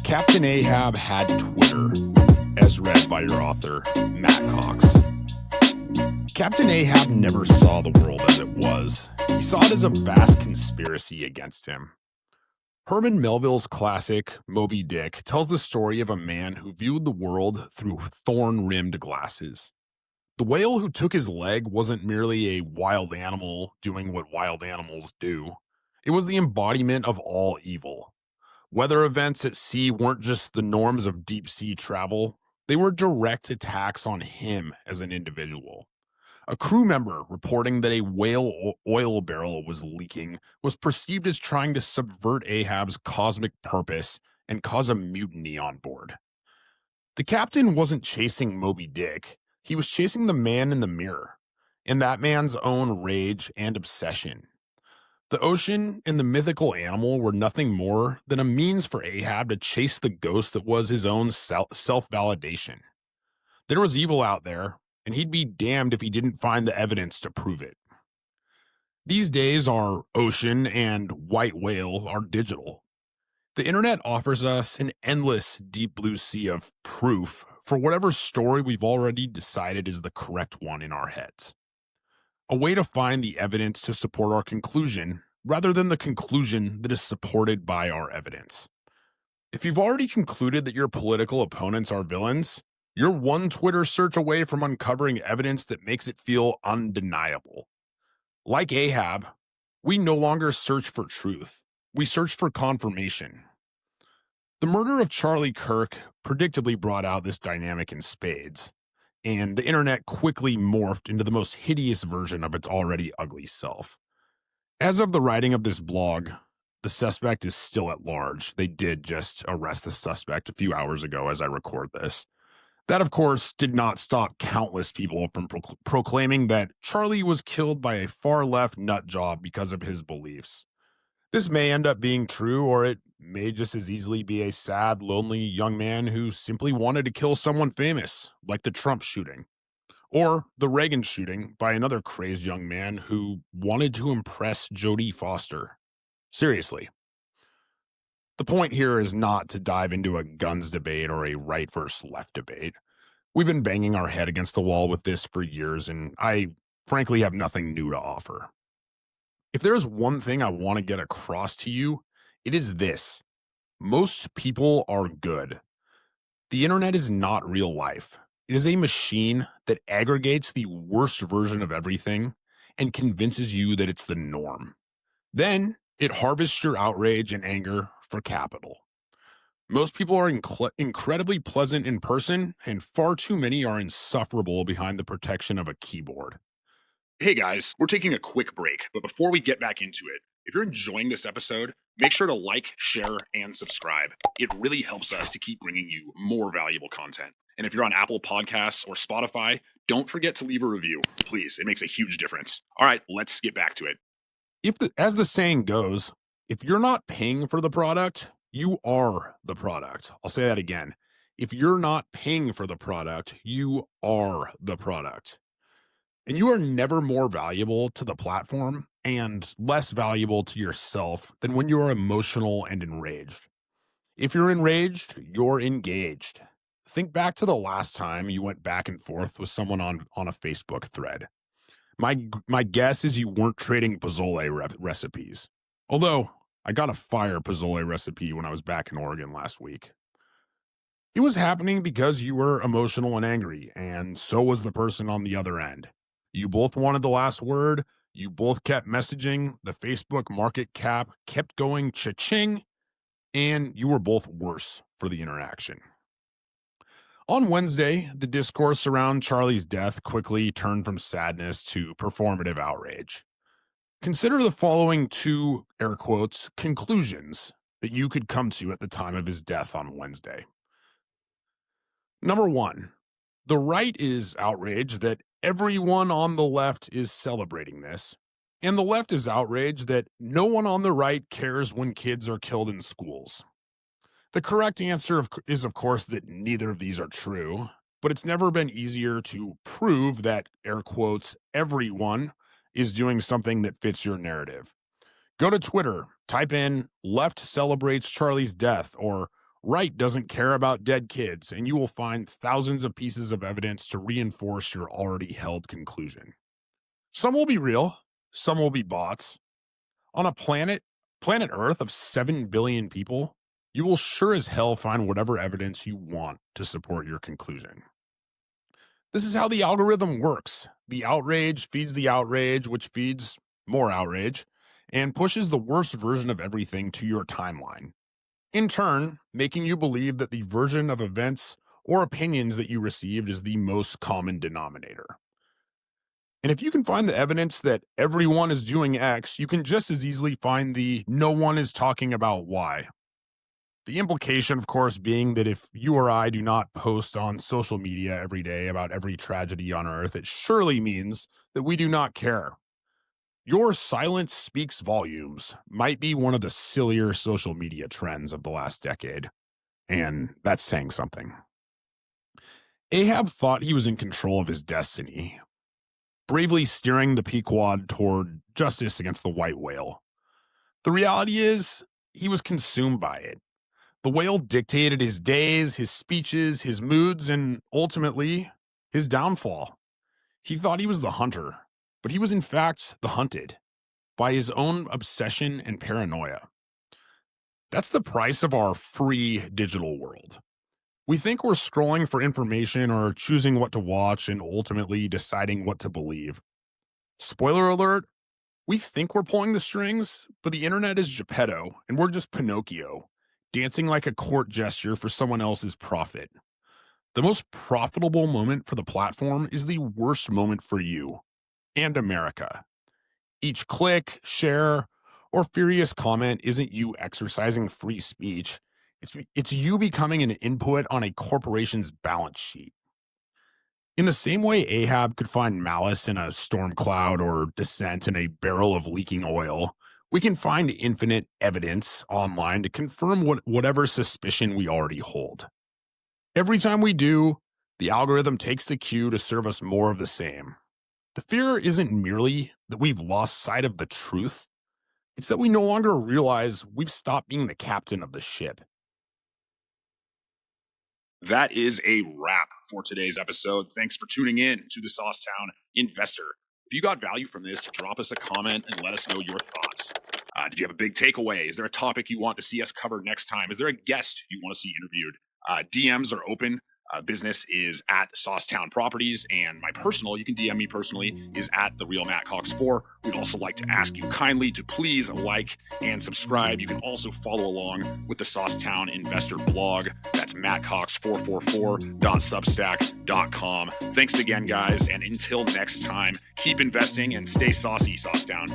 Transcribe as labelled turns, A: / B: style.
A: Captain Ahab had Twitter, as read by your author, Matt Cox. Captain Ahab never saw the world as it was. He saw it as a vast conspiracy against him. Herman Melville's classic, Moby-Dick, tells the story of a man who viewed the world through thorn-rimmed glasses. The whale who took his leg wasn't merely a wild animal doing what wild animals do. It was the embodiment of all evil. Weather events at sea weren't just the norms of deep-sea travel. They were direct attacks on him as an individual. A crew member reporting that a whale oil barrel was leaking was perceived as trying to subvert Ahab's cosmic purpose and cause a mutiny on board. The captain wasn't chasing Moby Dick. He was chasing the man in the mirror, and that man's own rage and obsession. The ocean and the mythical animal were nothing more than a means for Ahab to chase the ghost that was his own self-validation. There was evil out there, and he'd be damned if he didn't find the evidence to prove it. These days, our ocean and white whale are digital. The internet offers us an endless deep blue sea of proof for whatever story we've already decided is the correct one in our heads. A way to find the evidence to support our conclusion, rather than the conclusion that is supported by our evidence. If you've already concluded that your political opponents are villains, you're one Twitter search away from uncovering evidence that makes it feel undeniable. Like Ahab, we no longer search for truth. We search for confirmation. The murder of Charlie Kirk predictably brought out this dynamic in spades, and the internet quickly morphed into the most hideous version of its already ugly self. As of the writing of this blog, the suspect is still at large. They did just arrest the suspect a few hours ago as I record this. That, of course, did not stop countless people from proclaiming that Charlie was killed by a far-left nut job because of his beliefs. This may end up being true, or it may just as easily be a sad, lonely young man who simply wanted to kill someone famous, like the Trump shooting. Or the Reagan shooting by another crazed young man who wanted to impress Jodie Foster. Seriously. The point here is not to dive into a guns debate or a right versus left debate. We've been banging our head against the wall with this for years, and I frankly have nothing new to offer. If there is one thing I want to get across to you, it is this. Most people are good. The internet is not real life. It is a machine that aggregates the worst version of everything and convinces you that it's the norm. Then it harvests your outrage and anger for capital. Most people are incredibly pleasant in person, and far too many are insufferable behind the protection of a keyboard. Hey guys, we're taking a quick break, but before we get back into it, if you're enjoying this episode, make sure to like, share, and subscribe. It really helps us to keep bringing you more valuable content. And if you're on Apple Podcasts or Spotify, don't forget to leave a review. Please, it makes a huge difference. All right, let's get back to it. As the saying goes, if you're not paying for the product, you are the product. I'll say that again. If you're not paying for the product, you are the product. And you are never more valuable to the platform and less valuable to yourself than when you are emotional and enraged. If you're enraged, you're engaged. Think back to the last time you went back and forth with someone on a Facebook thread. My guess is you weren't trading pozole recipes. Although, I got a fire pozole recipe when I was back in Oregon last week. It was happening because you were emotional and angry, and so was the person on the other end. You both wanted the last word, you both kept messaging, the Facebook market cap kept going cha-ching, and you were both worse for the interaction. On Wednesday, the discourse around Charlie's death quickly turned from sadness to performative outrage. Consider the following two, air quotes, conclusions that you could come to at the time of his death on Wednesday. Number one, the right is outraged that everyone on the left is celebrating this, and the left is outraged that no one on the right cares when kids are killed in schools. The correct answer is, of course, that neither of these are true, but it's never been easier to prove that, air quotes, everyone is doing something that fits your narrative. Go to Twitter, type in left celebrates Charlie's death or right doesn't care about dead kids, and you will find thousands of pieces of evidence to reinforce your already held conclusion. Some will be real, some will be bots. On a planet Earth of 7 billion people, you will sure as hell find whatever evidence you want to support your conclusion. This is how the algorithm works. The outrage feeds the outrage, which feeds more outrage, and pushes the worst version of everything to your timeline. In turn, making you believe that the version of events or opinions that you received is the most common denominator. And if you can find the evidence that everyone is doing X, you can just as easily find the no one is talking about Y. The implication, of course, being that if you or I do not post on social media every day about every tragedy on Earth, it surely means that we do not care. Your silence speaks volumes might be one of the sillier social media trends of the last decade, and that's saying something. Ahab thought he was in control of his destiny, bravely steering the Pequod toward justice against the white whale. The reality is, he was consumed by it. The whale dictated his days, his speeches, his moods, and ultimately, his downfall. He thought he was the hunter, but he was in fact the hunted by his own obsession and paranoia. That's the price of our free digital world. We think we're scrolling for information or choosing what to watch and ultimately deciding what to believe. Spoiler alert, we think we're pulling the strings, but the internet is Geppetto and we're just Pinocchio, dancing like a court gesture for someone else's profit. The most profitable moment for the platform is the worst moment for you and America. Each click, share, or furious comment isn't you exercising free speech. It's you becoming an input on a corporation's balance sheet. In the same way Ahab could find malice in a storm cloud or dissent in a barrel of leaking oil, we can find infinite evidence online to confirm whatever suspicion we already hold. Every time we do, the algorithm takes the cue to serve us more of the same. The fear isn't merely that we've lost sight of the truth, it's that we no longer realize we've stopped being the captain of the ship. That is a wrap for today's episode. Thanks for tuning in to the Saucetown Investor. If you got value from this, drop us a comment and let us know your thoughts. Did you have a big takeaway? Is there a topic you want to see us cover next time? Is there a guest you want to see interviewed? DMs are open. Business is at Saucetown Properties, and my personal, you can DM me personally, is at The Real Matt Cox 4. We'd also like to ask you kindly to please like and subscribe. You can also follow along with the Saucetown Investor blog. That's mattcox444.substack.com. Thanks again, guys, and until next time, keep investing and stay saucy, Saucetown.